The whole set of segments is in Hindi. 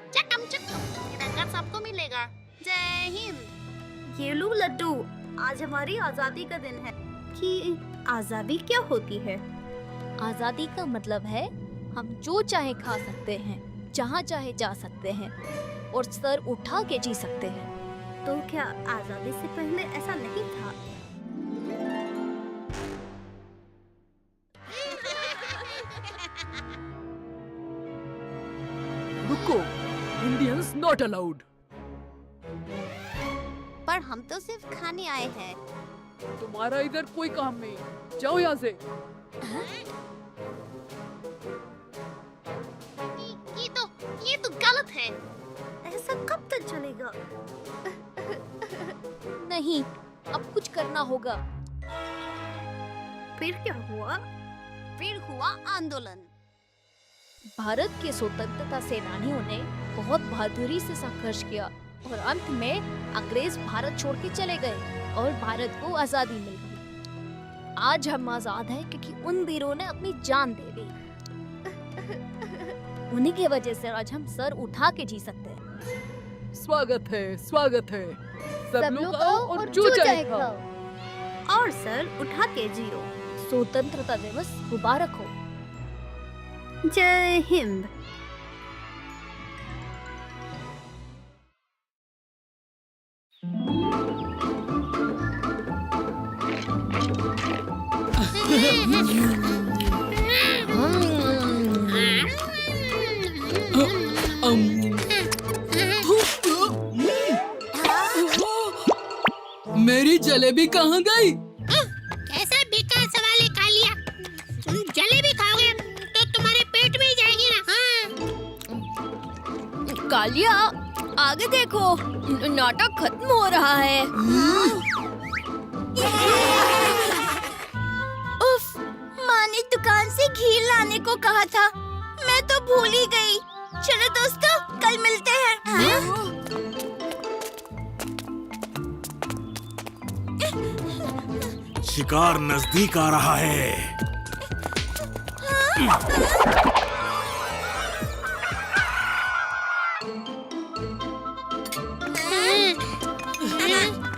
चकम चकम, तिरंगा सबको मिलेगा। जय हिंद। ये लो लड्डू, आज हमारी आजादी का दिन है। कि आजादी क्या होती है? आजादी का मतलब है हम जो चाहे खा सकते हैं, जहाँ चाहे जा सकते हैं और सर उठा के जी सकते हैं। तो क्या आजादी से पहले ऐसा नहीं था? रुको, इंडियंस नॉट अलाउड। पर हम तो सिर्फ खाने आए हैं। तुम्हारा इधर कोई काम नहीं, जाओ यहाँ से। ये तो गलत है। ऐसा कब तक चलेगा? नहीं, अब कुछ करना होगा। फिर क्या हुआ? फिर हुआ आंदोलन। भारत के स्वतंत्रता सेनानियों ने बहुत बहादुरी से संघर्ष किया और अंत में अंग्रेज भारत छोड़ के चले गए और भारत को आजादी मिल गई। आज हम आजाद हैं क्योंकि उन वीरों ने अपनी जान दे दी। उन्हीं की वजह से आज हम सर उठा के जी सकते हैं। स्वागत है, स्वागत है। सब लोग आओ और जो चाहे चाहे खाओ। खाओ। और सर उठा के जियो। स्वतंत्रता दिवस मुबारक हो। जय हिंद। मेरी जलेबी कहाँ गई? कैसा बेकार सवाल है कालिया। जलेबी खाओगे तो तुम्हारे पेट में ही जाएगी ना। हाँ। कालिया, आगे देखो, नाटक खत्म हो रहा है। उफ, माँ ने दुकान से घी लाने को कहा था, मैं तो भूल ही गई। चलो दोस्तों, कल मिलते हैं। शिकार नजदीक आ रहा है।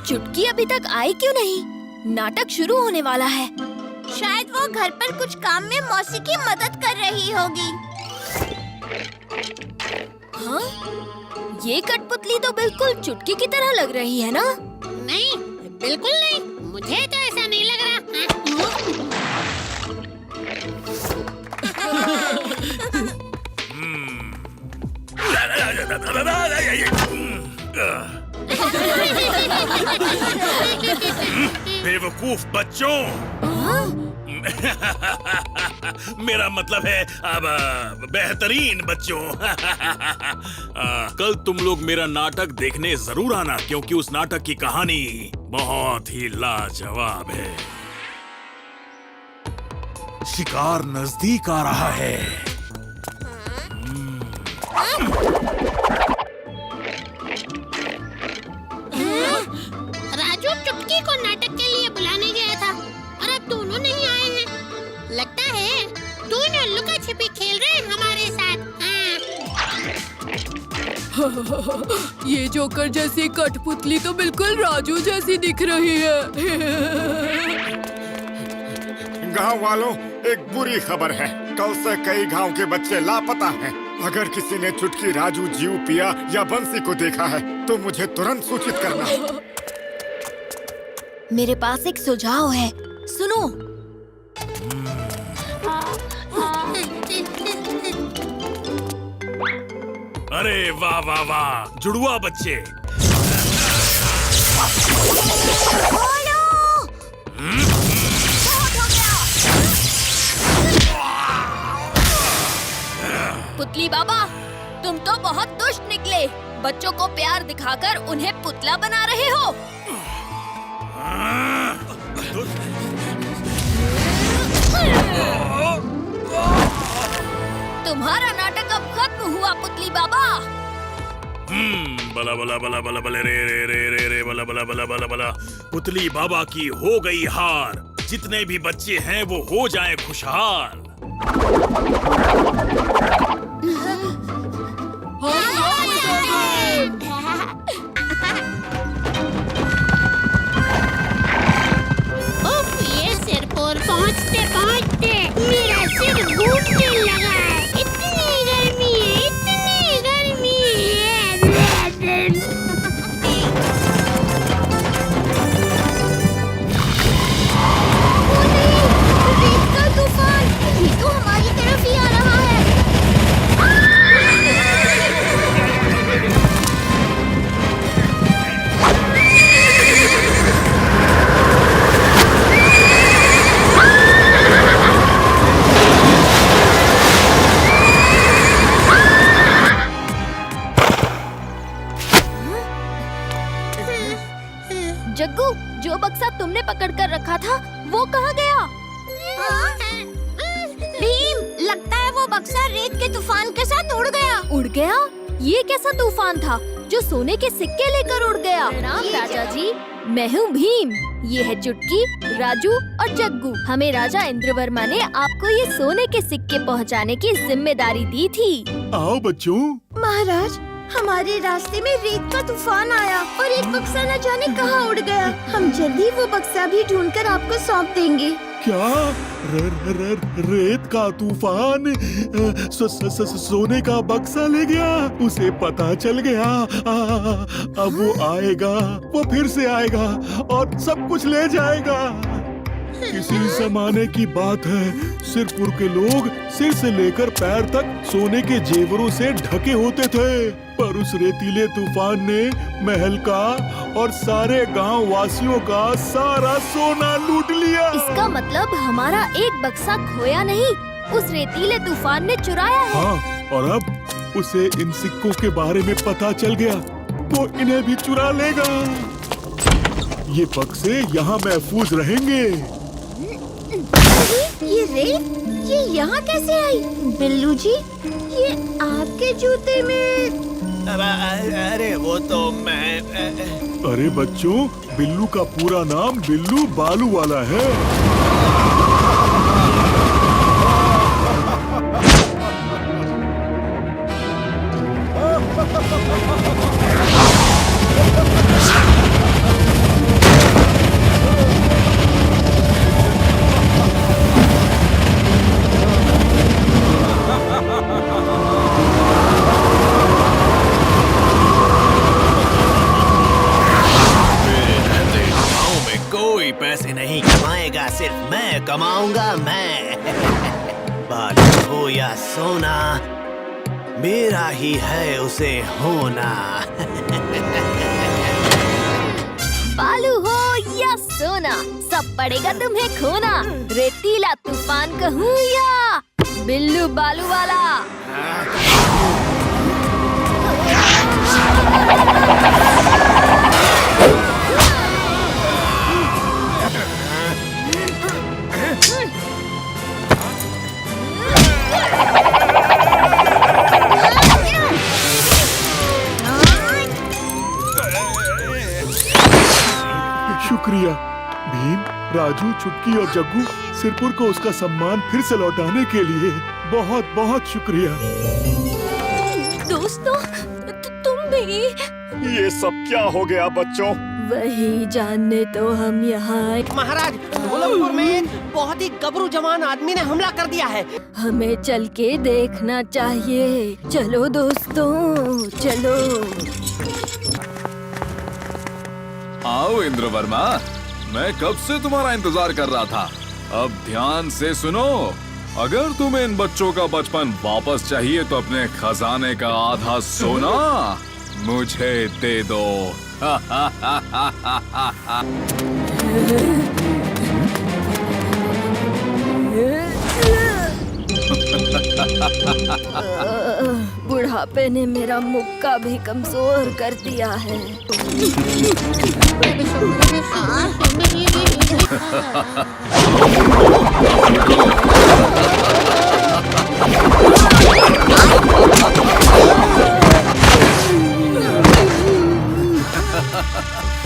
चुटकी अभी तक आई क्यों नहीं? नाटक शुरू होने वाला है। शायद वो घर पर कुछ काम में मौसी की मदद कर रही होगी। हाँ? ये कठपुतली तो बिल्कुल चुटकी की तरह लग रही है ना? नहीं, बिल्कुल नहीं। मुझे तो ऐसा नहीं लग रहा। बेवकूफ बच्चों। मेरा मतलब है अब बेहतरीन बच्चों। कल तुम लोग मेरा नाटक देखने जरूर आना, क्योंकि उस नाटक की कहानी बहुत ही लाजवाब है। शिकार नजदीक आ रहा है। राजू चुटकी को नाटक के लिए बुलाने गया था और अब दोनों नहीं आए हैं। लगता है दोनों लुका छिपी खेल रहे हैं हमारे साथ। ये जोकर जैसी कठपुतली तो बिल्कुल राजू जैसी दिख रही है। गांव वालों, एक बुरी खबर है। कल से कई गांव के बच्चे लापता हैं। अगर किसी ने चुटकी, राजू, जीव, पिया या बंसी को देखा है तो मुझे तुरंत सूचित करना। मेरे पास एक सुझाव है, सुनो। अरे वाह वाह वाह, जुड़वा बच्चे। पुतली बाबा, तुम तो बहुत दुष्ट निकले। बच्चों को प्यार दिखाकर उन्हें पुतला बना रहे हो। तुम्हारा नाटक अब खत्म हुआ पुतली बाबा। बला बला बला बला बला रे रे रे रे रे बला बला बला बला बला। पुतली बाबा की हो गई हार। जितने भी बच्चे हैं वो हो जाएं खुशहाल। हाँ, था वो कहाँ गया? भीम, लगता है वो बक्सा रेत के तूफान के साथ उड़ गया। उड़ गया? ये कैसा तूफान था जो सोने के सिक्के लेकर उड़ गया? प्रणाम राजा जी, मैं हूँ भीम। ये है चुटकी, राजू और जग्गू। हमें राजा इंद्रवर्मा ने आपको ये सोने के सिक्के पहुँचाने की जिम्मेदारी दी थी। आओ बच्चों। महाराज, हमारे रास्ते में रेत का तूफान आया और एक बक्सा न जाने कहाँ उड़ गया। हम जल्दी वो बक्सा भी ढूंढकर आपको सौंप देंगे। क्या? रेत का तूफान सोने का बक्सा ले गया? उसे पता चल गया। अब वो आएगा, वो फिर से आएगा और सब कुछ ले जाएगा। किसी जमाने की बात है, सिरपुर के लोग सिर से लेकर पैर तक सोने के जेवरों से ढके होते थे, पर उस रेतीले तूफान ने महल का और सारे गांव वासियों का सारा सोना लूट लिया। इसका मतलब हमारा एक बक्सा खोया नहीं, उस रेतीले तूफान ने चुराया है। हाँ, और अब उसे इन सिक्कों के बारे में पता चल गया, वो इन्हें भी चुरा लेगा। ये बक्से यहाँ महफूज रहेंगे। ये रेत, ये यहाँ कैसे आई? बिल्लू जी, ये आपके जूते में? अरे वो तो मैं अरे बच्चों, बिल्लू का पूरा नाम बिल्लू बालू वाला है। पैसे नहीं कमाएगा, सिर्फ मैं कमाऊंगा। मैं बालू हो या सोना, मेरा ही है उसे होना। बालू हो या सोना, सब पड़ेगा तुम्हें खोना। रेतीला तूफान कहूँ या बिल्लू बालू वाला। शुक्रिया भीम, राजू, चुटकी और जग्गू, सिरपुर को उसका सम्मान फिर से लौटाने के लिए बहुत बहुत शुक्रिया। दोस्तों, तुम भी? ये सब क्या हो गया बच्चों? वही जानने तो हम यहाँ आए। महाराज, ढोलकपुर में एक बहुत ही गबरू जवान आदमी ने हमला कर दिया है। हमें चल के देखना चाहिए। चलो दोस्तों, चलो। आओ इंद्रवर्मा, मैं कब से तुम्हारा इंतजार कर रहा था। अब ध्यान से सुनो, अगर तुम्हें इन बच्चों का बचपन वापस चाहिए तो अपने खजाने का आधा सोना मुझे दे दो। बुढ़ापे ने मेरा मुक्का भी कमजोर कर दिया है।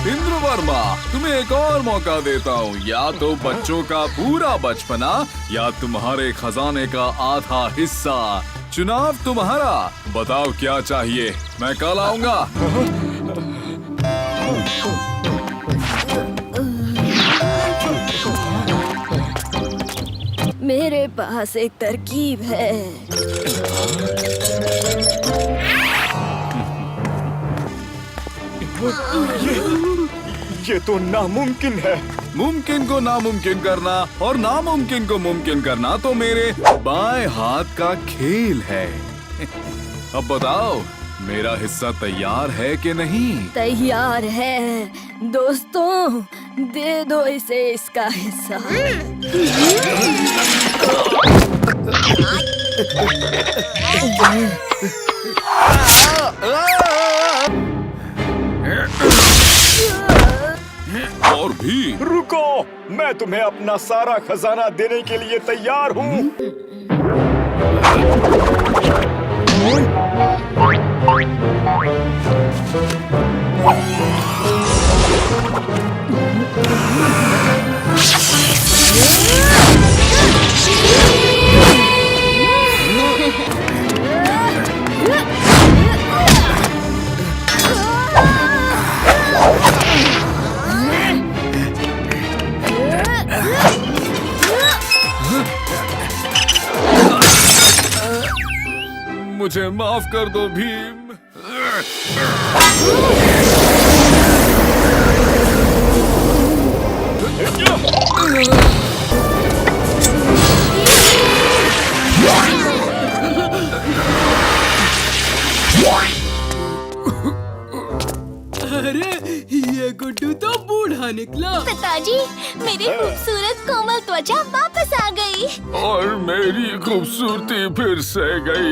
इंद्रवर्मा, तुम्हें एक और मौका देता हूँ। या तो बच्चों का पूरा बचपना या तुम्हारे खजाने का आधा हिस्सा। चुनाव तुम्हारा। बताओ क्या चाहिए, मैं कल आऊंगा। मेरे पास एक तरकीब है। ये तो नामुमकिन है। मुमकिन को नामुमकिन करना और नामुमकिन को मुमकिन करना तो मेरे बाएं हाथ का खेल है। अब बताओ, मेरा हिस्सा तैयार है कि नहीं? तैयार है। दोस्तों, दे दो इसे इसका हिस्सा। और भी। रुको, मैं तुम्हें अपना सारा खजाना देने के लिए तैयार हूँ। मुझे माफ कर दो भीम। अरे ये गुड्डू तो बूढ़ा निकला। पिताजी, मेरी खूबसूरत कोमल त्वचा वापस आ गई। और मेरी खूबसूरती फिर से गई।